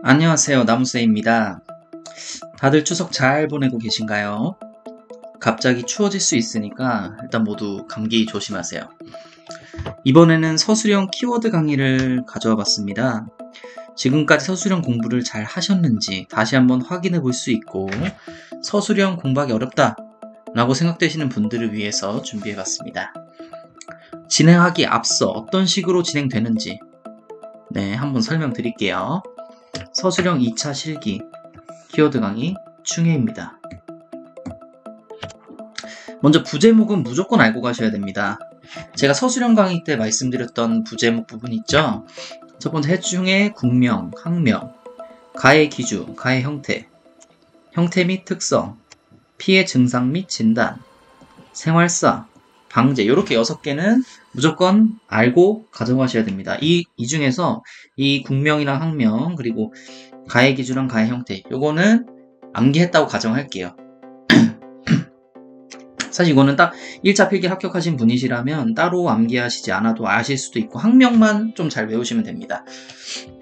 안녕하세요. 나무새입니다. 다들 추석 잘 보내고 계신가요? 갑자기 추워질 수 있으니까 일단 모두 감기 조심하세요. 이번에는 서술형 키워드 강의를 가져와 봤습니다. 지금까지 서술형 공부를 잘 하셨는지 다시 한번 확인해 볼 수 있고, 서술형 공부하기 어렵다 라고 생각되시는 분들을 위해서 준비해 봤습니다. 진행하기 앞서 어떤 식으로 진행되는지 한번 설명드릴게요. 서술형 2차 실기 키워드 강의 충혜입니다. 먼저 부제목은 무조건 알고 가셔야 됩니다. 제가 서술형 강의 때 말씀드렸던 부제목 부분 있죠? 첫 번째 해충의 국명, 학명, 가해 기주, 가해 형태, 형태 및 특성, 피해 증상 및 진단, 생활사, 방제, 이렇게 6개는 무조건 알고 가져가셔야 됩니다. 이 중에서 이 국명이랑 학명, 그리고 가해 기준랑 가해 형태, 요거는 암기했다고 가정할게요. 사실 이거는 딱 1차 필기 합격하신 분이시라면 따로 암기하시지 않아도 아실 수도 있고, 학명만 좀 잘 외우시면 됩니다.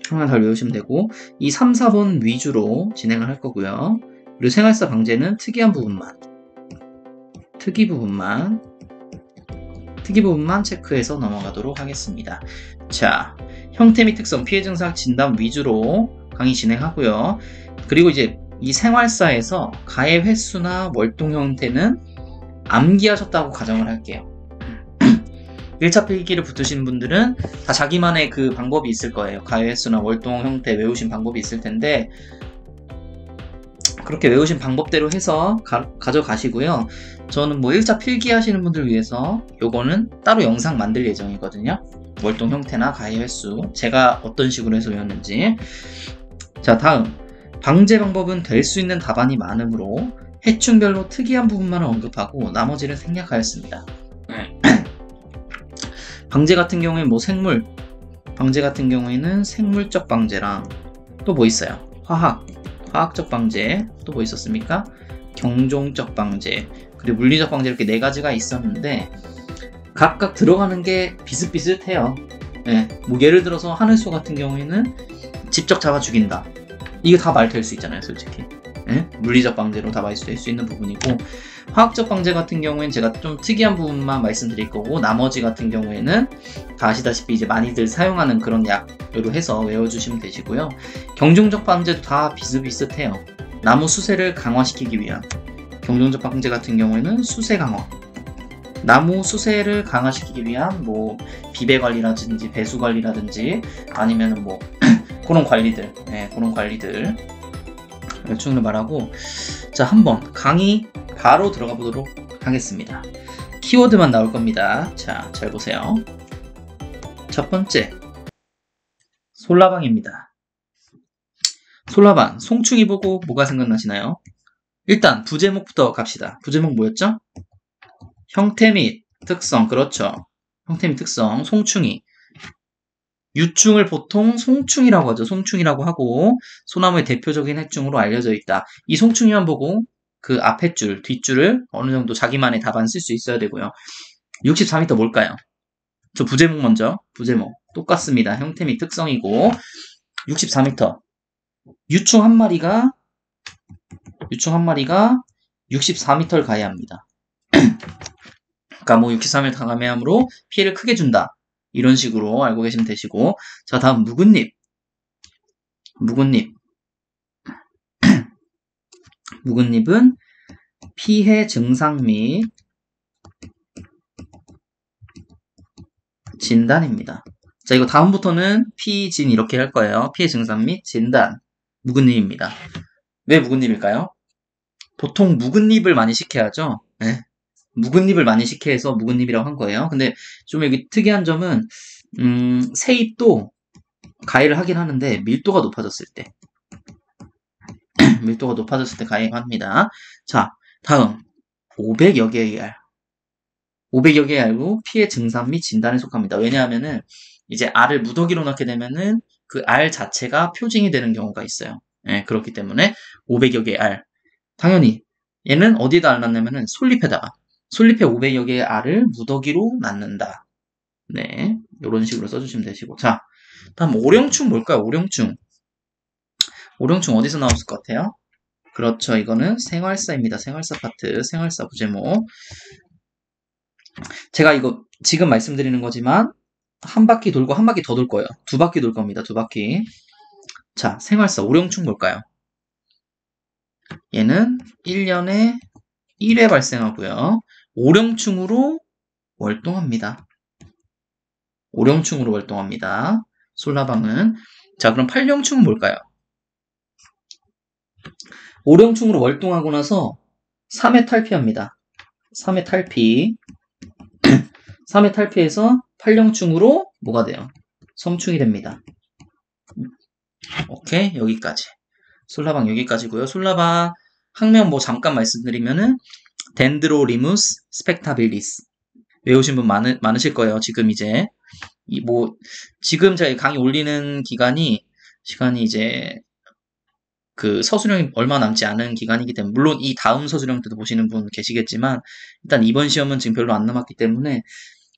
학명 잘 외우시면 되고, 이 3, 4번 위주로 진행을 할 거고요. 그리고 생활사 방제는 특이 부분만 체크해서 넘어가도록 하겠습니다. 자, 형태 및 특성, 피해 증상 진단 위주로 강의 진행하고요. 그리고 이제 이 생활사에서 가해 횟수나 월동 형태는 암기하셨다고 가정을 할게요. 1차 필기를 붙으신 분들은 다 자기만의 그 방법이 있을 거예요. 가해 횟수나 월동 형태 외우신 방법이 있을 텐데, 그렇게 외우신 방법대로 해서 가져가시고요. 저는 1차 필기 하시는 분들 위해서 요거는 따로 영상 만들 예정이거든요. 월동 형태나 가해 횟수, 제가 어떤 식으로 해서 외웠는지. 자, 다음 방제 방법은 될 수 있는 답안이 많으므로 해충별로 특이한 부분만 언급하고 나머지는 생략하였습니다. 방제 같은 경우에는 방제 같은 경우에는 생물적 방제랑 또 뭐 있어요? 화학적 방제, 또 뭐 있었습니까? 경종적 방제, 그리고 물리적 방제, 이렇게 4가지가 있었는데 각각 들어가는 게 비슷비슷해요. 예를 들어서 하늘소 같은 경우에는 직접 잡아 죽인다. 이게 다 말 될 수 있잖아요, 솔직히. 물리적 방제로 다 말될 수 있는 부분이고, 화학적 방제 같은 경우에는 제가 좀 특이한 부분만 말씀드릴 거고, 나머지 같은 경우에는 다 아시다시피 이제 많이들 사용하는 그런 약으로 해서 외워주시면 되시고요. 경종적 방제도 다 비슷비슷해요. 나무 수세를 강화시키기 위한 경종적 방제 같은 경우에는 수세 강화, 나무 수세를 강화시키기 위한 비배 관리라든지 배수 관리라든지 아니면은 그런 관리들, 그런 관리들 충분히 말하고, 자, 한번 강의 바로 들어가 보도록 하겠습니다. 키워드만 나올 겁니다. 자, 잘 보세요. 첫 번째, 솔라방입니다. 솔라방, 송충이 보고 뭐가 생각나시나요? 일단 부제목부터 갑시다. 부제목 뭐였죠? 형태 및 특성, 그렇죠. 형태 및 특성, 송충이. 유충을 보통 송충이라고 하죠. 송충이라고 하고, 소나무의 대표적인 해충으로 알려져 있다. 이 송충이만 보고 그 앞에 줄, 뒷줄을 어느 정도 자기만의 답안 쓸 수 있어야 되고요. 64m 뭘까요? 저 부제목 먼저. 부제목 똑같습니다. 형태 및 특성이고, 64m. 유충 한 마리가 64m를 가야 합니다. 그러니까 63m를 감행함으로 피해를 크게 준다. 이런 식으로 알고 계시면 되시고, 자, 다음 묵은잎. 묵은잎은 피해 증상 및 진단입니다. 자, 이거 다음부터는 피진 이렇게 할 거예요. 피해 증상 및 진단. 묵은잎입니다. 왜 묵은잎일까요? 보통 묵은잎을 많이 식혀야죠. 묵은잎을 많이 식혀서 묵은잎이라고 한 거예요. 근데 좀 여기 특이한 점은 새잎도 가해를 하긴 하는데 밀도가 높아졌을 때 가해가 합니다. 자, 다음 500여 개의 알. 500여 개의 알로 피해 증상 및 진단에 속합니다. 왜냐하면은 이제 알을 무더기로 넣게 되면은 그 알 자체가 표징이 되는 경우가 있어요. 그렇기 때문에 500여 개의 알. 당연히 얘는 어디다 알 낳냐면은 솔잎에 500여 개의 알을 무더기로 낳는다. 이런 식으로 써주시면 되시고. 자, 다음 오령충 뭘까요? 오령충. 오령충 어디서 나왔을 것 같아요? 그렇죠. 이거는 생활사입니다. 생활사 파트, 생활사 부제목. 제가 이거 지금 말씀드리는 거지만 한 바퀴 돌고 한 바퀴 더 돌 거예요. 두 바퀴 돌 겁니다. 두 바퀴. 자, 생활사 오령충 볼까요? 얘는 1년에 1회 발생하고요. 오령충으로 월동합니다. 오령충으로 월동합니다. 솔라방은. 자, 그럼 팔령충은 뭘까요? 오령충으로 월동하고 나서 3회 탈피합니다. 3회 탈피. 3회 탈피해서 팔령충으로 뭐가 돼요? 성충이 됩니다. 오케이, 여기까지. 솔라방 여기까지고요. 솔라방 학명 뭐 잠깐 말씀드리면은 덴드로리무스 스펙타빌리스 외우신 분 많으실 거예요. 지금 이제 지금 제가 강의 올리는 시간이 이제 그 서술형이 얼마 남지 않은 기간이기 때문에 물론 이 다음 서술형 때도 보시는 분 계시겠지만 일단 이번 시험은 지금 별로 안 남았기 때문에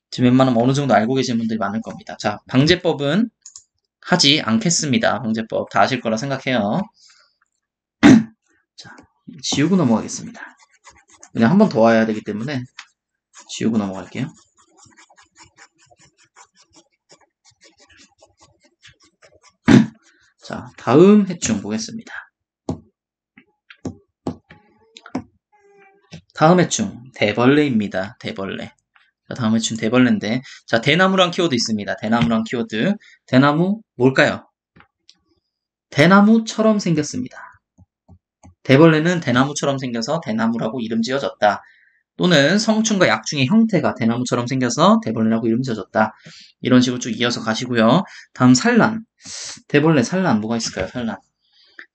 지금 웬만하면 어느 정도 알고 계시는 분들이 많을 겁니다. 자, 방제법은 하지 않겠습니다. 방제법 다 아실 거라 생각해요. 자, 지우고 넘어가겠습니다. 그냥 한 번 더 와야 되기 때문에 지우고 넘어갈게요. 자, 다음 해충 보겠습니다. 다음 해충 대벌레입니다. 대벌레. 자, 다음 해충 대벌레인데 자, 대나무란 키워드 있습니다. 대나무란 키워드. 대나무 뭘까요? 대나무처럼 생겼습니다. 대벌레는 대나무처럼 생겨서 대나무라고 이름 지어졌다. 또는 성충과 약충의 형태가 대나무처럼 생겨서 대벌레라고 이름 지어졌다. 이런 식으로 쭉 이어서 가시고요. 다음 산란. 대벌레 산란 뭐가 있을까요? 산란.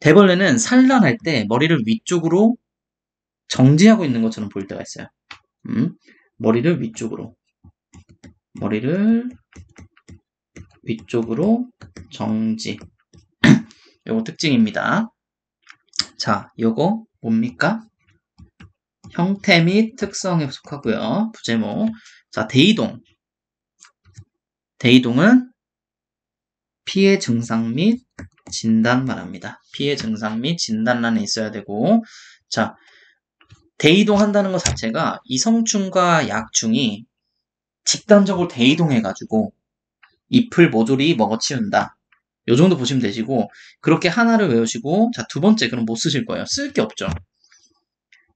대벌레는 산란할 때 머리를 위쪽으로 정지하고 있는 것처럼 보일 때가 있어요. 머리를 위쪽으로 정지. 요거 특징입니다. 자, 요거 뭡니까? 형태 및 특성에 속하고요. 부제목. 자, 대이동. 대이동은 피해 증상 및 진단 말합니다. 피해 증상 및 진단란에 있어야 되고, 자, 대이동 한다는 것 자체가 이 성충과 약충이 집단적으로 대이동해가지고 잎을 모조리 먹어치운다. 요 정도 보시면 되시고, 그렇게 하나를 외우시고, 자, 두 번째, 그럼 못 쓰실 거예요. 쓸 게 없죠.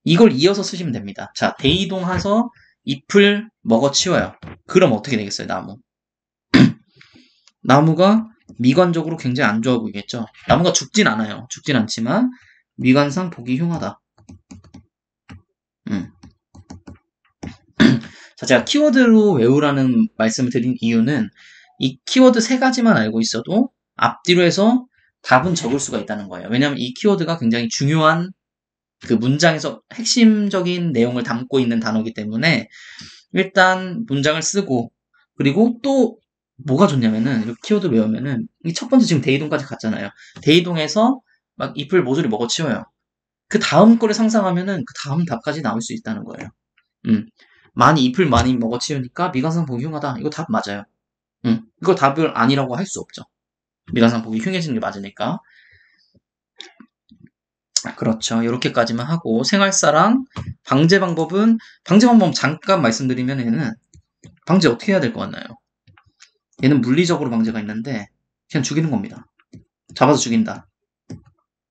이걸 이어서 쓰시면 됩니다. 자, 대이동해서 잎을 먹어치워요. 그럼 어떻게 되겠어요, 나무? 나무가 미관적으로 굉장히 안 좋아 보이겠죠? 나무가 죽진 않아요. 죽진 않지만, 미관상 보기 흉하다. 자, 제가 키워드로 외우라는 말씀을 드린 이유는 이 키워드 세 가지만 알고 있어도 앞뒤로 해서 답은 적을 수가 있다는 거예요. 왜냐하면 이 키워드가 굉장히 중요한 그 문장에서 핵심적인 내용을 담고 있는 단어이기 때문에 일단 문장을 쓰고 그리고 또 뭐가 좋냐면은 이렇게 키워드를 외우면은 이 첫 번째 지금 대이동까지 갔잖아요. 대이동에서 막 잎을 모조리 먹어치워요. 그 다음 거를 상상하면은 그 다음 답까지 나올 수 있다는 거예요. 잎을 많이 먹어치우니까 미관상 보기 흉하다. 이거 답 맞아요. 이거 답을 아니라고 할 수 없죠. 미관상 보기 흉해지는 게 맞으니까. 그렇죠. 이렇게까지만 하고 생활사랑 방제 방법 잠깐 말씀드리면 얘는 방제 어떻게 해야 될 것 같나요? 얘는 물리적으로 방제가 있는데 그냥 죽이는 겁니다. 잡아서 죽인다.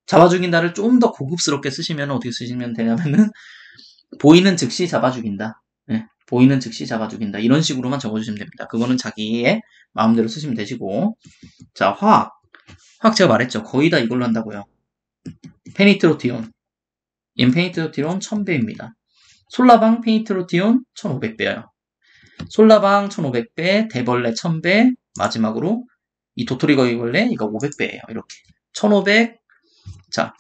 잡아 죽인다를 좀 더 고급스럽게 쓰시면 어떻게 쓰시면 되냐면은 보이는 즉시 잡아 죽인다. 네, 보이는 즉시 잡아 죽인다. 이런 식으로만 적어주시면 됩니다. 그거는 자기의 마음대로 쓰시면 되시고 자, 화학 제가 말했죠. 거의 다 이걸로 한다고요. 페니트로티온 얘는 페니트로티온 1000배입니다. 솔라방 페니트로티온 1500배예요. 솔라방 1500배, 대벌레 1000배, 마지막으로 이 도토리거위벌레 이거 500배예요. 이렇게 1500 자,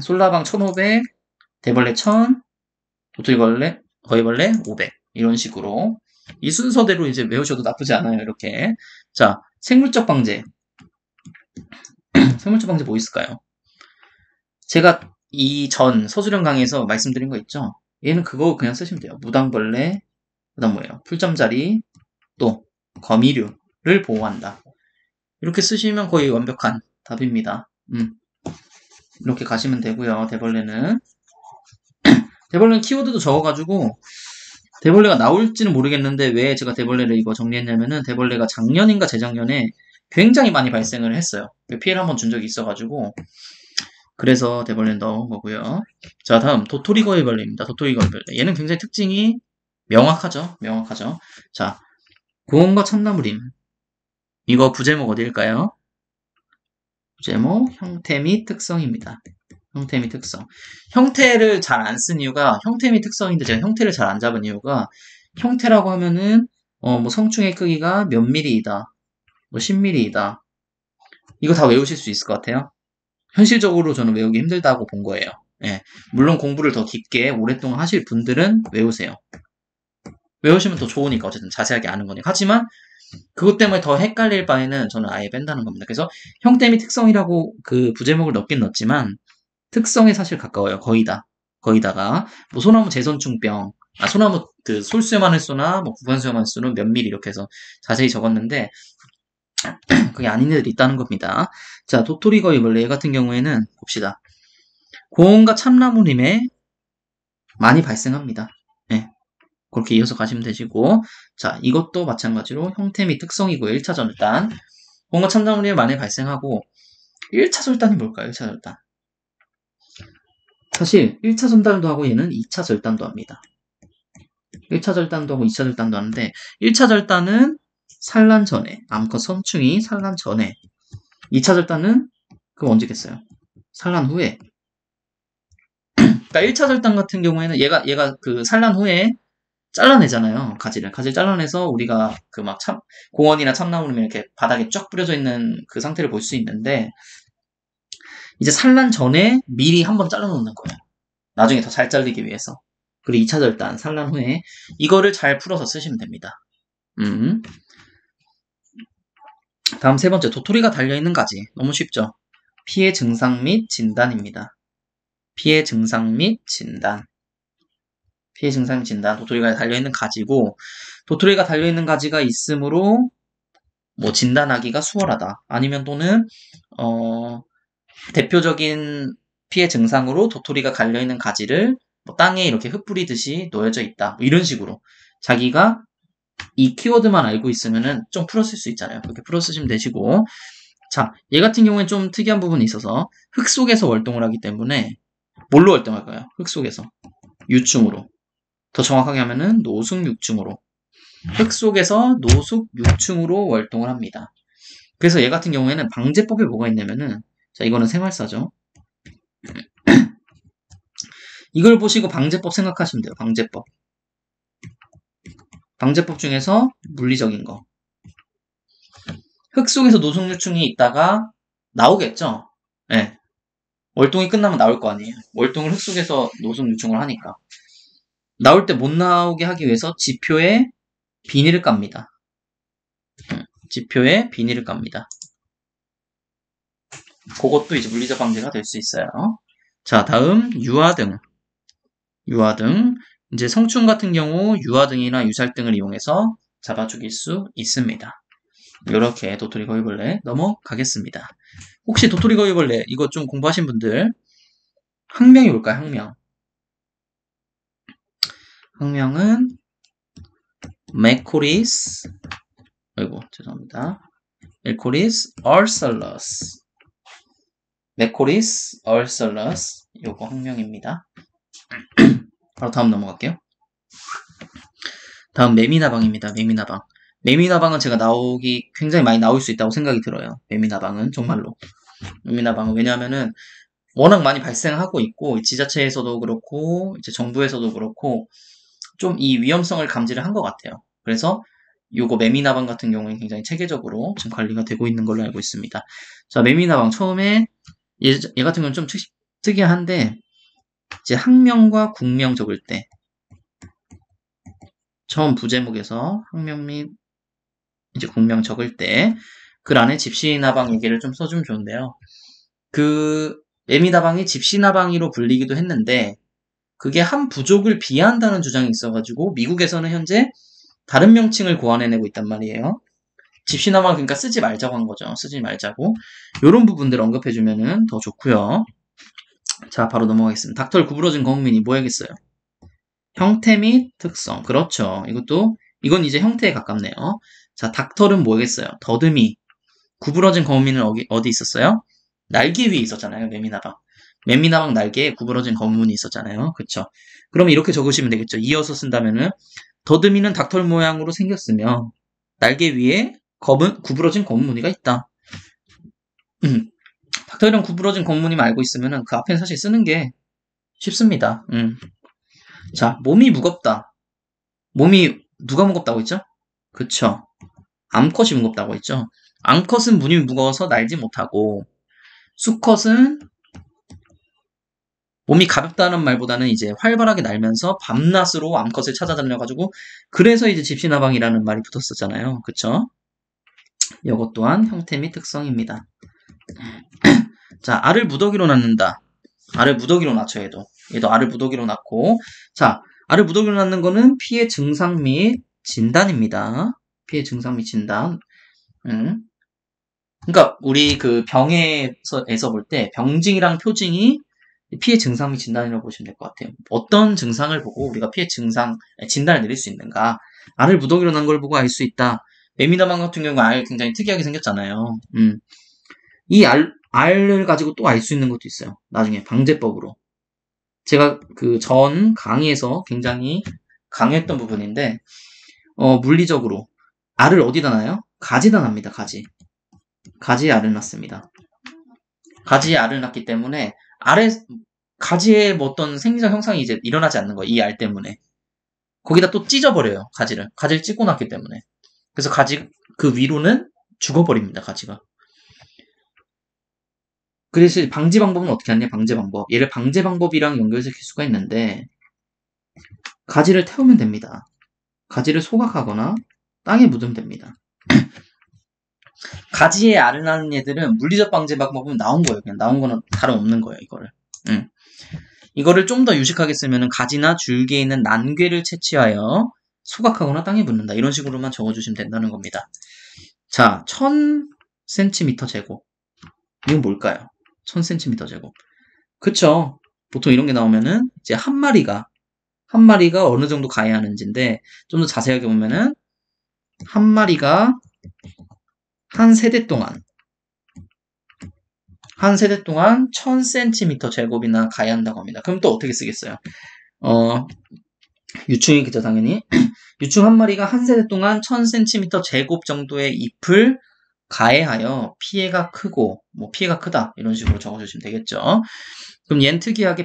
솔라방 1500, 대벌레 1000, 거위벌레 500 이런 식으로 이 순서대로 이제 외우셔도 나쁘지 않아요. 이렇게 자, 생물적 방제 생물적 방제 뭐 있을까요? 제가 이 전 서술형 강의에서 말씀드린 거 있죠? 얘는 그거 그냥 쓰시면 돼요. 무당벌레 그다음 뭐예요? 풀점자리 또 거미류를 보호한다. 이렇게 쓰시면 거의 완벽한 답입니다. 이렇게 가시면 되고요. 대벌레는 키워드도 적어가지고 대벌레가 나올지는 모르겠는데 왜 제가 대벌레를 이거 정리했냐면은 대벌레가 작년인가 재작년에 굉장히 많이 발생을 했어요. 피해를 한번 준 적이 있어가지고 그래서 대벌레는 넣은 거고요. 자, 다음 도토리거위벌레입니다. 도토리거위벌레. 얘는 굉장히 특징이 명확하죠. 자, 고온과 참나무림. 이거 부제목 어디일까요? 부제목 형태 및 특성입니다. 형태 및 특성. 형태를 잘 안 쓴 이유가 형태 및 특성인데 제가 형태를 잘 안 잡은 이유가 형태라고 하면은 뭐 성충의 크기가 몇 밀리이다. 뭐 10mm이다. 이거 다 외우실 수 있을 것 같아요. 현실적으로 저는 외우기 힘들다고 본 거예요. 예. 물론 공부를 더 깊게 오랫동안 하실 분들은 외우세요. 외우시면 더 좋으니까 어쨌든 자세하게 아는 거니까. 하지만 그것 때문에 더 헷갈릴 바에는 저는 아예 뺀다는 겁니다. 그래서 형태 및 특성이라고 그 부제목을 넣긴 넣었지만 특성에 사실 가까워요. 거의다가 뭐 소나무 재선충병, 소나무 그 솔수염하늘소나 뭐 구간수염하늘소는 몇 밀리 이렇게 해서 자세히 적었는데 그게 아닌 애들이 있다는 겁니다. 자, 도토리거위벌레 얘 같은 경우에는 봅시다. 고온과 참나무림에 많이 발생합니다. 네, 그렇게 이어서 가시면 되시고 자, 이것도 마찬가지로 형태 및 특성이고요. 1차 절단. 고온과 참나무림에 많이 발생하고 1차 절단이 뭘까요? 1차 절단. 사실 1차 절단도 하고 얘는 2차 절단도 합니다. 1차 절단도 하고 2차 절단도 하는데 1차 절단은 산란 전에, 암컷 성충이 산란 전에 2차 절단은 그럼 언제겠어요? 산란 후에. 그러니까 1차 절단 같은 경우에는 얘가 그 산란 후에 잘라내잖아요. 가지를 잘라내서 우리가 그 막 공원이나 참나무면 이렇게 바닥에 쫙 뿌려져 있는 그 상태를 볼 수 있는데 이제 산란 전에 미리 한번 잘라놓는 거예요. 나중에 더 잘 잘리기 위해서. 그리고 2차 절단, 산란 후에 이거를 잘 풀어서 쓰시면 됩니다. 다음 세 번째, 도토리가 달려있는 가지. 너무 쉽죠? 피해 증상 및 진단입니다. 피해 증상 및 진단. 피해 증상 진단. 도토리가 달려있는 가지고, 도토리가 달려있는 가지가 있으므로, 뭐, 진단하기가 수월하다. 아니면 또는, 대표적인 피해 증상으로 도토리가 달려있는 가지를 뭐 땅에 이렇게 흩뿌리듯이 놓여져 있다. 뭐 이런 식으로. 자기가 이 키워드만 알고 있으면은 좀 풀어 쓸 수 있잖아요. 그렇게 풀어 쓰시면 되시고. 자, 얘 같은 경우에는 좀 특이한 부분이 있어서 흙 속에서 월동을 하기 때문에 뭘로 월동할까요? 흙 속에서. 유충으로. 더 정확하게 하면은 노숙육충으로. 흙 속에서 노숙육충으로 월동을 합니다. 그래서 얘 같은 경우에는 방제법에 뭐가 있냐면은 자, 이거는 생활사죠. 이걸 보시고 방제법 생각하시면 돼요. 방제법. 방제법 중에서 물리적인 거. 흙 속에서 노숙유충이 있다가 나오겠죠? 네. 월동이 끝나면 나올 거 아니에요. 월동을 흙 속에서 노숙유충을 하니까. 나올 때 못 나오게 하기 위해서 지표에 비닐을 깝니다. 지표에 비닐을 깝니다. 그것도 이제 물리적 방제가 될 수 있어요. 자, 다음 유화등. 유화등. 이제 성충 같은 경우 유화등이나 유살등을 이용해서 잡아 죽일 수 있습니다. 이렇게 도토리거위벌레 넘어가겠습니다. 혹시 도토리거위벌레 이거 좀 공부하신 분들 학명이 뭘까요? 학명. 학명은 메코리스 아이고 죄송합니다. 메코리스 얼설러스 메코리스 얼설러스 요거 학명입니다. 바로 다음 넘어갈게요. 다음 매미나방입니다. 매미나방. 매미나방은 제가 나오기 굉장히 많이 나올 수 있다고 생각이 들어요. 매미나방은 정말로. 매미나방은 왜냐하면은 워낙 많이 발생하고 있고 지자체에서도 그렇고 이제 정부에서도 그렇고 좀 이 위험성을 감지를 한 것 같아요. 그래서 요거 매미나방 같은 경우에 굉장히 체계적으로 지금 관리가 되고 있는 걸로 알고 있습니다. 자, 매미나방 처음에 얘 같은 경우는 좀 특이한데 이제 학명과 국명 적을 때 처음 부제목에서 학명 및 이제 국명 적을 때 글 안에 집시나방 얘기를 좀 써주면 좋은데요. 그 매미나방이 집시나방이로 불리기도 했는데 그게 한 부족을 비하한다는 주장이 있어가지고 미국에서는 현재 다른 명칭을 고안해내고 있단 말이에요. 집시나방 그러니까 쓰지 말자고 한 거죠. 쓰지 말자고. 이런 부분들 언급해주면은 더 좋고요. 자, 바로 넘어가겠습니다. 닥터를 구부러진 거북민이 뭐 해야겠어요? 형태 및 특성. 그렇죠. 이건 이제 형태에 가깝네요. 자, 닥터는 뭐겠어요? 더듬이. 구부러진 거북민은 어디 있었어요? 날개 위에 있었잖아요. 매미나방. 매미나방 날개에 구부러진 거북민이 있었잖아요. 그쵸? 그럼 이렇게 적으시면 되겠죠. 이어서 쓴다면은 더듬이는 닥터 모양으로 생겼으며 날개 위에 구부러진 거북무늬가 있다. 닥터이랑 구부러진 거북무늬만 알고 있으면은 그 앞에는 사실 쓰는 게 쉽습니다. 자, 몸이 무겁다. 몸이 누가 무겁다고 했죠? 그쵸. 암컷이 무겁다고 했죠. 암컷은 문이 무거워서 날지 못하고 수컷은 몸이 가볍다는 말보다는 이제 활발하게 날면서 밤낮으로 암컷을 찾아다녀가지고 그래서 이제 집시나방이라는 말이 붙었었잖아요. 그쵸? 이것 또한 형태 및 특성입니다. 자, 알을 무더기로 낳는다. 알을 무더기로 낳죠, 얘도 알을 무더기로 낳고. 자, 알을 무더기로 낳는 거는 피해 증상 및 진단입니다. 피해 증상 및 진단. 그러니까 우리 그 병에서 볼 때 병징이랑 표징이 피해 증상 및 진단이라고 보시면 될 것 같아요. 어떤 증상을 보고 우리가 피해 증상 진단을 내릴 수 있는가? 알을 무더기로 난 걸 보고 알 수 있다. 매미나방 같은 경우는 알 굉장히 특이하게 생겼잖아요. 이 알을 가지고 또 알 수 있는 것도 있어요. 나중에 방제법으로. 제가 그 전 강의에서 굉장히 강했던 부분인데, 물리적으로 알을 어디다 놔요? 가지다 납니다. 가지에 알을 낳습니다. 가지에 알을 낳기 때문에 가지에 뭐 어떤 생리적 형상이 이제 일어나지 않는 거예요. 이 알 때문에. 거기다 또 찢어버려요. 가지를 찢고 났기 때문에. 그래서 그 위로는 죽어버립니다. 가지가. 그래서 방지 방법은 어떻게 하냐? 방제 방법. 얘를 방제 방법이랑 연결시킬 수가 있는데 가지를 태우면 됩니다. 가지를 소각하거나 땅에 묻으면 됩니다. 가지에 알을 낳는 얘들은 물리적 방제 방법은 나온 거예요. 그냥 나온 거는 다름없는 거예요. 이거를 좀 더 유식하게 쓰면은 가지나 줄기에 있는 난괴를 채취하여 소각하거나 땅에 묻는다. 이런 식으로만 적어주시면 된다는 겁니다. 자, 1000cm 제곱. 이건 뭘까요? 1000cm 제곱. 그쵸? 보통 이런 게 나오면은 이제 한 마리가 어느 정도 가야 하는지인데 좀 더 자세하게 보면은 한 마리가 한 세대 동안 1000cm 제곱이나 가야 한다고 합니다. 그럼 또 어떻게 쓰겠어요? 유충이겠죠, 당연히. 유충 한 마리가 한 세대 동안 1000cm 제곱 정도의 잎을 가해하여 피해가 크다 이런 식으로 적어주시면 되겠죠. 그럼 얘는 특이하게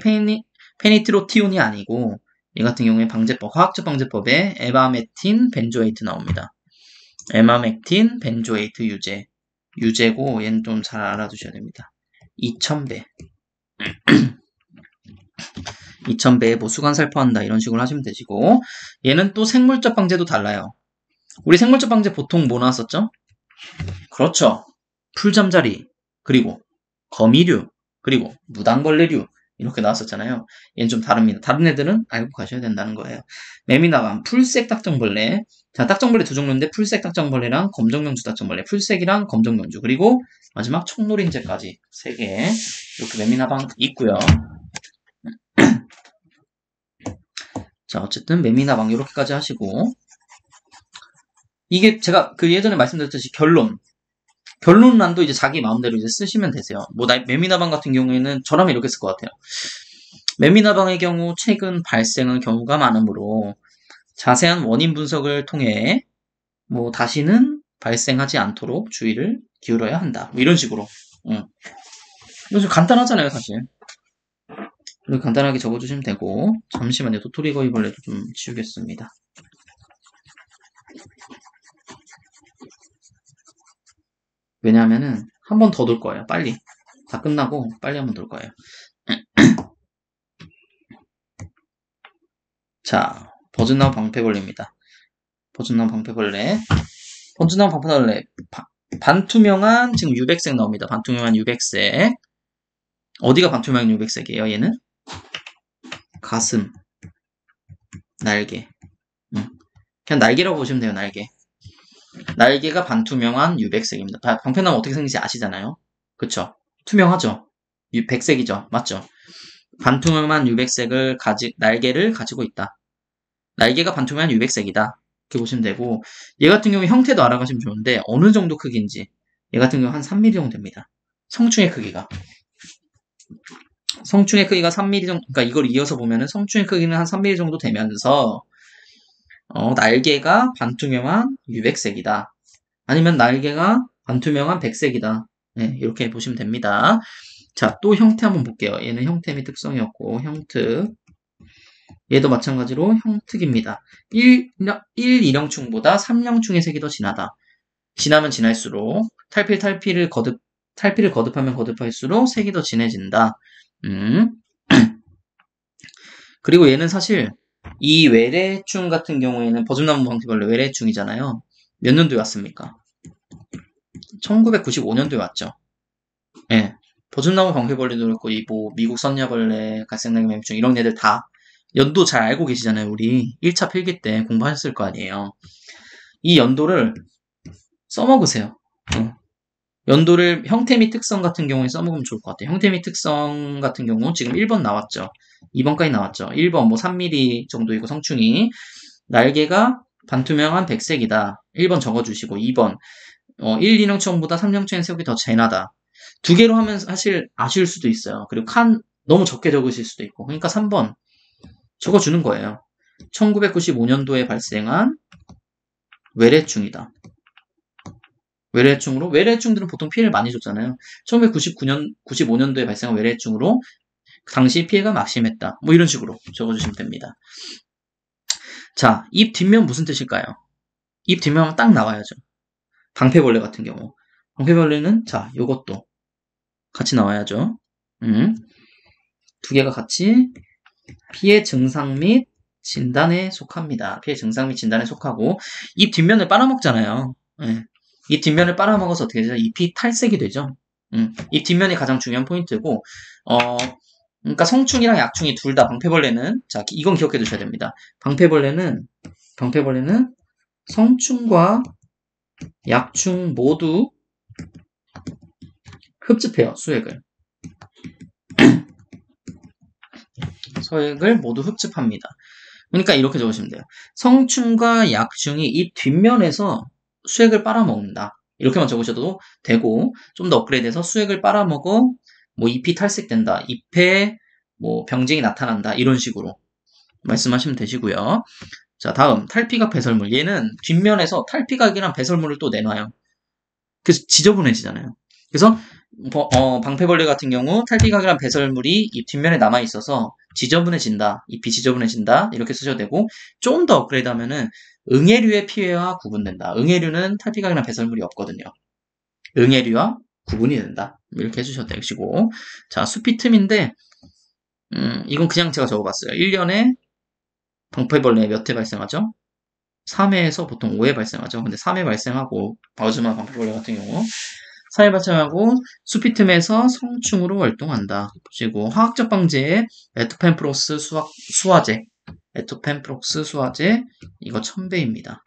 페니트로티온이 아니고 얘 같은 경우에 화학적 방제법에 에바메틴 벤조에이트 나옵니다. 에마맥틴 벤조에이트 유제고 얘는 좀 잘 알아두셔야 됩니다. 2000배 2000배에 뭐 수간살포한다 이런 식으로 하시면 되시고 얘는 또 생물적 방제도 달라요. 우리 생물적 방제 보통 뭐 나왔었죠? 그렇죠. 풀잠자리, 그리고 거미류, 그리고 무당벌레류 이렇게 나왔었잖아요. 얘는 좀 다릅니다. 다른 애들은 알고 가셔야 된다는 거예요. 매미나방, 풀색 딱정벌레. 자, 딱정벌레 두 종류인데 풀색 딱정벌레랑 검정명주 딱정벌레, 풀색이랑 검정명주, 그리고 마지막 청노린재까지 3개 이렇게 매미나방 있고요. 자, 어쨌든 매미나방 이렇게까지 하시고 이게 제가 그 예전에 말씀드렸듯이 결론란도 이제 자기 마음대로 이제 쓰시면 되세요. 매미나방 같은 경우에는 저라면 이렇게 쓸 것 같아요. 매미나방의 경우 최근 발생한 경우가 많으므로 자세한 원인 분석을 통해 다시는 발생하지 않도록 주의를 기울여야 한다. 이런 식으로. 이거 좀 간단하잖아요, 사실. 이렇게 간단하게 적어주시면 되고 잠시만요. 도토리거위벌레도 좀 지우겠습니다. 왜냐하면은 한 번 더 돌 거예요. 빨리. 다 끝나고 빨리 한 번 돌 거예요. 자, 버즈나무 방패벌레입니다. 버즈나무 방패벌레. 반투명한 지금 유백색 나옵니다. 반투명한 유백색. 어디가 반투명한 유백색이에요, 얘는? 가슴. 날개. 그냥 날개라고 보시면 돼요, 날개. 날개가 반투명한 유백색입니다. 방패나무 어떻게 생긴지 아시잖아요? 그쵸? 투명하죠? 백색이죠. 맞죠? 반투명한 유백색을 날개를 가지고 있다. 날개가 반투명한 유백색이다. 이렇게 보시면 되고, 얘 같은 경우 형태도 알아가시면 좋은데, 어느 정도 크기인지. 얘 같은 경우 한 3mm 정도 됩니다. 성충의 크기가. 성충의 크기가 3mm 정도, 그러니까 이걸 이어서 보면은 성충의 크기는 한 3mm 정도 되면서, 날개가 반투명한 유백색이다. 아니면 날개가 반투명한 백색이다. 네, 이렇게 보시면 됩니다. 자, 또 형태 한번 볼게요. 얘는 형태 및 특성이었고, 형특. 얘도 마찬가지로 형특입니다. 1인형충보다 3형충의 색이 더 진하다. 진하면 진할수록, 탈피를 거듭하면 거듭할수록 색이 더 진해진다. 그리고 얘는 사실, 이 외래충 같은 경우에는 버즈나무 방패벌레 외래충이잖아요. 몇 년도에 왔습니까? 1995년도에 왔죠. 예. 버즈나무 방패벌레도 그렇고, 미국 선야벌레, 갈색나기 맹충, 이런 애들 다 연도 잘 알고 계시잖아요. 우리 1차 필기 때 공부하셨을 거 아니에요. 이 연도를 써먹으세요. 연도를 형태 및 특성 같은 경우에 써먹으면 좋을 것 같아요. 형태 및 특성 같은 경우 지금 1번 나왔죠. 2번까지 나왔죠. 1번 뭐 3mm 정도이고 성충이 날개가 반투명한 백색이다. 1번 적어주시고 2번 1인형충보다 3형충의 색이 더 진하다. 두 개로 하면 사실 아쉬울 수도 있어요. 그리고 너무 적게 적으실 수도 있고. 그러니까 3번 적어주는 거예요. 1995년도에 발생한 외래충이다. 외래충들은 보통 피해를 많이 줬잖아요. 1995년도에 발생한 외래충으로 당시 피해가 막심했다. 뭐 이런 식으로 적어주시면 됩니다. 자, 입 뒷면 무슨 뜻일까요? 입 뒷면은 딱 나와야죠. 방패벌레 같은 경우. 방패벌레는 자, 요것도 같이 나와야죠. 두 개가 같이 피해 증상 및 진단에 속합니다. 피해 증상 및 진단에 속하고 입 뒷면을 빨아먹잖아요. 네. 입 뒷면을 빨아먹어서 어떻게 되죠? 잎이 탈색이 되죠. 입 뒷면이 가장 중요한 포인트고 그러니까 성충이랑 약충이 둘 다 방패벌레는 자 이건 기억해 두셔야 됩니다. 방패벌레는 성충과 약충 모두 흡집해요. 수액을 모두 흡집합니다. 그러니까 이렇게 적으시면 돼요. 성충과 약충이 입 뒷면에서 수액을 빨아먹는다. 이렇게만 적으셔도 되고 좀 더 업그레이드해서 수액을 빨아먹어 뭐 잎이 탈색된다. 잎에 뭐 병증이 나타난다. 이런 식으로 말씀하시면 되시고요. 자, 다음 탈피각 배설물. 얘는 뒷면에서 탈피각이랑 배설물을 또 내놔요. 그래서 지저분해지잖아요. 그래서 방패벌레 같은 경우 탈피각이랑 배설물이 잎 뒷면에 남아있어서 지저분해진다. 잎이 지저분해진다. 이렇게 쓰셔도 되고 좀 더 업그레이드 하면은 응애류의 피해와 구분된다. 응애류는 탈피각이랑 배설물이 없거든요. 응애류와 구분이 된다. 이렇게 해주셔도 되시고 자, 수피 틈인데 이건 그냥 제가 적어봤어요. 1년에 방패벌레 몇 회 발생하죠? 3회에서 보통 5회 발생하죠. 근데 3회 발생하고 버즈나무 방패벌레 같은 경우 4회 발생하고 수피 틈에서 성충으로 활동한다. 그리고 화학적 방제에 에토펜프록스 수화제 이거 1000배입니다.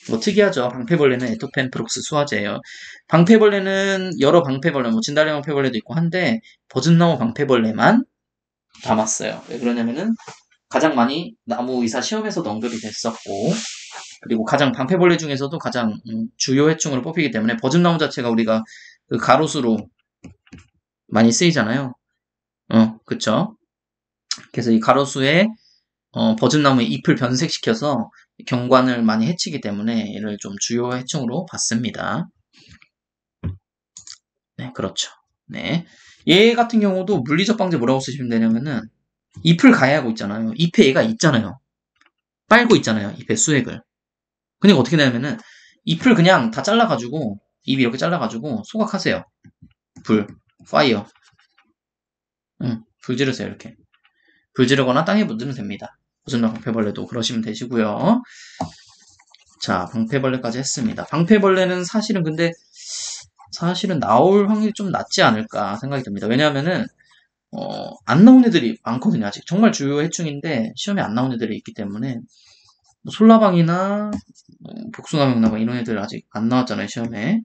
뭐 특이하죠. 방패벌레는 에토펜프록스 수화제예요. 방패벌레는 여러 방패벌레, 뭐 진달래 방패벌레도 있고 한데 버즈나무 방패벌레만 담았어요. 왜 그러냐면은 가장 많이 나무 의사 시험에서도 언급이 됐었고 그리고 가장 방패벌레 중에서도 가장 주요 해충으로 뽑히기 때문에 버즈나무 자체가 우리가 그 가로수로 많이 쓰이잖아요. 그쵸? 그래서 이 가로수에 버즈나무의 잎을 변색시켜서 경관을 많이 해치기 때문에 얘를 좀 주요 해충으로 봤습니다. 네, 그렇죠. 네. 얘 같은 경우도 물리적 방제 뭐라고 쓰시면 되냐면은 잎을 가해하고 있잖아요. 잎에 얘가 있잖아요. 빨고 있잖아요. 잎에 수액을. 그러니까 어떻게 되냐면은 잎을 그냥 다 잘라가지고 잎 이렇게 잘라가지고 소각하세요. 파이어. 불 지르세요. 이렇게. 불 지르거나 땅에 묻으면 됩니다. 버즈나무 방패벌레도 그러시면 되시고요. 자, 방패벌레까지 했습니다. 방패벌레는 사실은 나올 확률이 좀 낮지 않을까 생각이 듭니다. 왜냐하면은 안 나온 애들이 많거든요. 아직 정말 주요 해충인데 시험에 안 나온 애들이 있기 때문에 뭐 솔라방이나 복숭아명나방 이런 애들 아직 안 나왔잖아요. 시험에.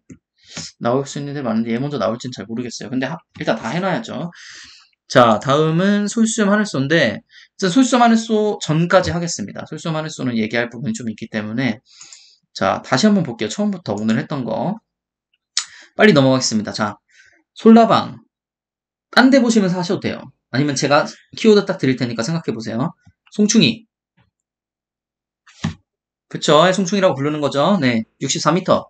나올 수 있는 데 많은데 얘 먼저 나올지는 잘 모르겠어요. 근데 일단 다 해놔야죠. 자, 다음은 솔수점 하늘소인데 솔수점 하늘소 전까지 하겠습니다. 솔수점 하늘소는 얘기할 부분이 좀 있기 때문에 자, 다시 한번 볼게요. 처음부터 오늘 했던 거 빨리 넘어가겠습니다. 자, 솔라방 딴 데 보시면서 하셔도 돼요. 아니면 제가 키워드 딱 드릴 테니까 생각해 보세요. 송충이. 그쵸? 송충이라고 부르는 거죠. 네. 64m.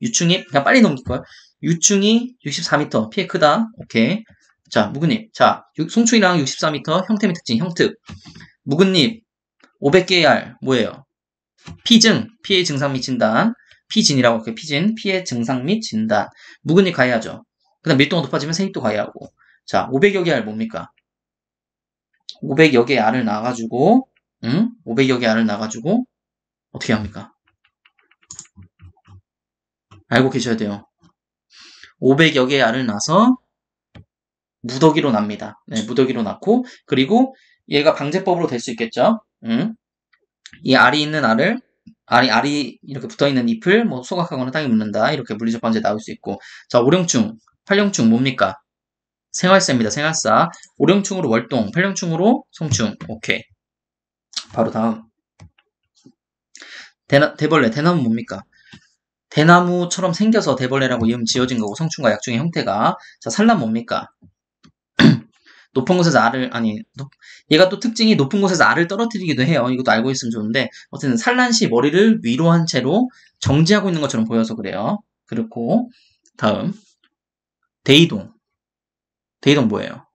유충이, 그냥 빨리 넘길걸. 유충이 64m. 피해 크다. 오케이. 자, 묵은잎. 자, 송충이랑 64m. 형태및 특징, 형특. 묵은잎. 500개의 알. 뭐예요? 피증. 피해 증상 및 진단. 피진이라고 할게요. 피진. 피해 증상 및 진단. 묵은잎 가해하죠. 그 다음 밀도가 높아지면 생잎도 가해하고. 자, 500여 개의 알 뭡니까? 500여 개의 알을 낳아가지고, 500여 개의 알을 낳아가지고, 어떻게 합니까? 알고 계셔야 돼요. 500여 개의 알을 낳아서 무더기로 납니다. 네, 무더기로 낳고 그리고 얘가 방제법으로 될 수 있겠죠. 이 알이 있는 알이 이렇게 붙어있는 잎을 뭐 소각하거나 땅에 묻는다. 이렇게 물리적 방제 나올 수 있고 자, 오령충, 팔령충 뭡니까? 생활사입니다. 생활사. 오령충으로 월동, 팔령충으로 송충. 오케이. 바로 다음. 대벌레, 대나무 뭡니까? 대나무처럼 생겨서 대벌레라고 이름 지어진 거고 성충과 약충의 형태가 자 산란 뭡니까? 높은 곳에서 얘가 또 특징이 높은 곳에서 알을 떨어뜨리기도 해요. 이것도 알고 있으면 좋은데 어쨌든 산란 시 머리를 위로 한 채로 정지하고 있는 것처럼 보여서 그래요. 그렇고 다음 대이동. 대이동 뭐예요?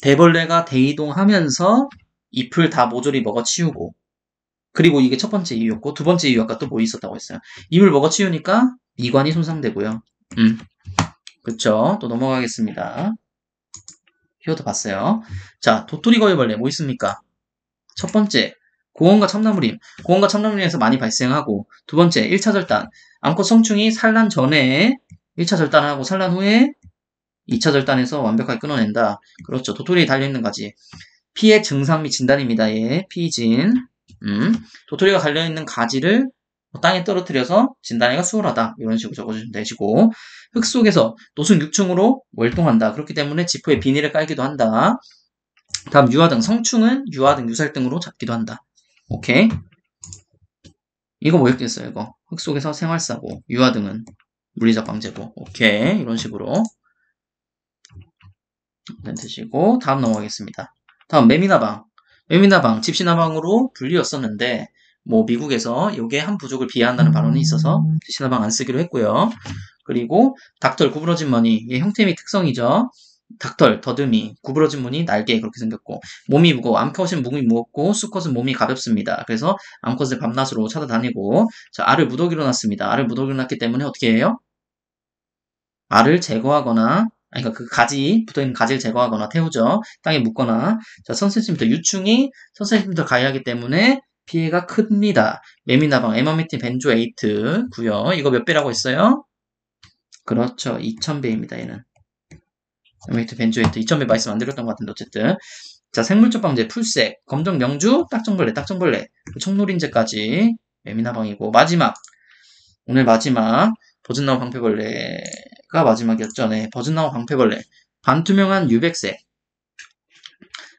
대벌레가 대이동하면서 잎을 다 모조리 먹어치우고 그리고 이게 첫 번째 이유였고 두 번째 이유 아까 또 뭐 있었다고 했어요. 잎을 먹어치우니까 미관이 손상되고요. 그쵸? 또 넘어가겠습니다. 키워드 봤어요. 자, 도토리 거위벌레 뭐 있습니까? 첫 번째, 고원과 참나무림. 고원과 참나무림에서 많이 발생하고 두 번째, 1차 절단. 암컷 성충이 산란 전에 1차 절단하고 산란 후에 2차 절단해서 완벽하게 끊어낸다. 그렇죠. 도토리에 달려있는 가지. 피해 증상 및 진단입니다. 예, 피진. 도토리가 달려있는 가지를 땅에 떨어뜨려서 진단하기가 수월하다. 이런 식으로 적어주시면 되시고 흙 속에서 노숙 6층으로 월동한다. 그렇기 때문에 지포에 비닐을 깔기도 한다. 다음 유화등. 성충은 유화등, 유살등으로 잡기도 한다. 오케이. 이거 뭐였겠어요? 이거 흙 속에서 생활사고 유화등은 물리적 방제고. 오케이. 이런 식으로 되시고 다음 넘어가겠습니다. 다음 매미나방. 매미나방 집시나방으로 불리웠었는데 뭐 미국에서 이게 한 부족을 비하한다는 발언이 있어서 집시나방 안 쓰기로 했고요. 그리고 닭털, 구부러진 무늬, 얘 형태 및 특성이죠. 닭털, 더듬이, 구부러진 무늬, 날개 그렇게 생겼고 몸이 무거워, 암컷은 몸이 무겁고 수컷은 몸이 가볍습니다. 그래서 암컷을 밤낮으로 찾아다니고 자, 알을 무더기로 놨습니다. 알을 무더기로 놨기 때문에 어떻게 해요? 알을 제거하거나 그러니까 그 가지, 붙어있는 가지를 제거하거나 태우죠. 땅에 묻거나 자, 10cm 유충이 10cm 가해하기 때문에 피해가 큽니다. 매미나방, 에마메틴 벤조에이트 구요. 이거 몇 배라고 했어요? 그렇죠. 2000배입니다. 얘는. 에마메틴 벤조에이트 2000배 말씀 안 드렸던 것 같은데 어쨌든 자, 생물적 방제, 풀색, 검정 명주, 딱정벌레, 청노린재까지 매미나방이고 오늘 마지막 버즈나무 방패벌레가 마지막이었죠. 네, 버즈나무 방패벌레. 반투명한 유백색.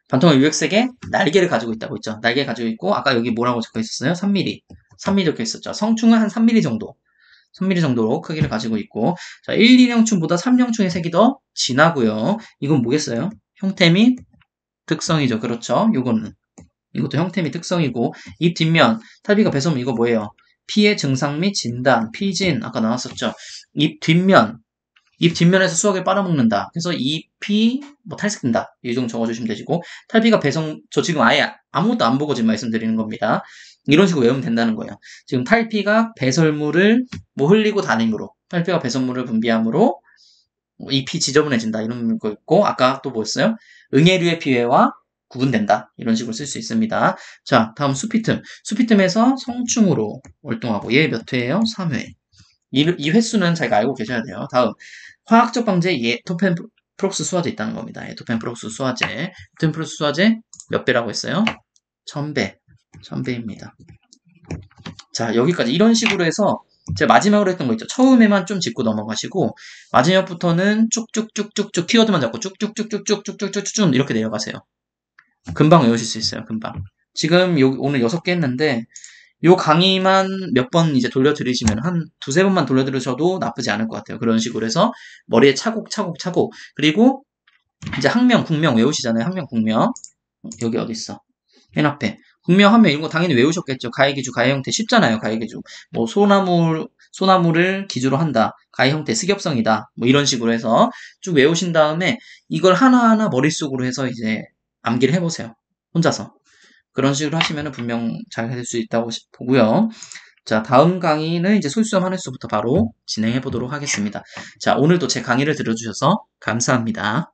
반투명한 유백색에 날개를 가지고 있다고 했죠. 날개 가지고 있고 아까 여기 뭐라고 적혀 있었어요? 3mm. 3mm 적혀 있었죠. 성충은 한 3mm 정도. 3mm 정도로 크기를 가지고 있고 자, 1, 2령충보다 3령충의 색이 더 진하고요. 이건 뭐겠어요? 형태 및 특성이죠. 그렇죠. 이것도 형태 및 특성이고 잎 뒷면, 탈피가 배섬 이거 뭐예요? 피해 증상 및 진단, 피진 아까 나왔었죠. 잎 뒷면에서 수확을 빨아먹는다. 그래서 잎이 뭐 탈색된다. 이 정도 적어주시면 되시고 탈피가 배송 저 지금 아예 아무것도 안 보고 지금 말씀드리는 겁니다. 이런 식으로 외우면 된다는 거예요. 지금 탈피가 배설물을 뭐 흘리고 다님으로 탈피가 배설물을 분비함으로 잎이 지저분해진다. 이런 거 있고 아까 또 뭐였어요? 응애류의 피해와 구분된다. 이런 식으로 쓸 수 있습니다. 자, 다음 수피틈. 수피틈에서 성충으로 월동하고 얘 몇 회예요? 3회. 이 횟수는 자기가 알고 계셔야 돼요. 다음 화학적 방제 토펜프록스 수화제 있다는 겁니다. 토펜프록스 수화제. 토펜프록스 수화제 몇 배라고 했어요? 1000배. 1000배입니다. 자, 여기까지 이런 식으로 해서 제가 마지막으로 했던 거 있죠. 처음에만 좀 짚고 넘어가시고 마지막부터는 쭉쭉쭉쭉쭉 키워드만 잡고 쭉쭉쭉쭉쭉쭉쭉쭉 이렇게 내려가세요. 금방 외우실 수 있어요. 금방. 지금 오늘 6개 했는데 요 강의만 몇 번 이제 돌려드리시면 한 두세 번만 돌려드리셔도 나쁘지 않을 것 같아요. 그런 식으로 해서 머리에 차곡차곡 그리고 이제 학명, 국명 외우시잖아요. 학명, 국명. 여기 어디 있어? 맨 앞에. 국명 하면 이런 거 당연히 외우셨겠죠. 가해 기주, 가해 형태 쉽잖아요. 가해 기주. 뭐 소나무를 기주로 한다. 가해 형태 스겹성이다. 뭐 이런 식으로 해서 쭉 외우신 다음에 이걸 하나하나 머릿속으로 해서 이제 암기를 해보세요. 혼자서. 그런 식으로 하시면 분명 잘 될 수 있다고 보고요. 자, 다음 강의는 이제 솔수와 만회수부터 바로 진행해 보도록 하겠습니다. 자, 오늘도 제 강의를 들어주셔서 감사합니다.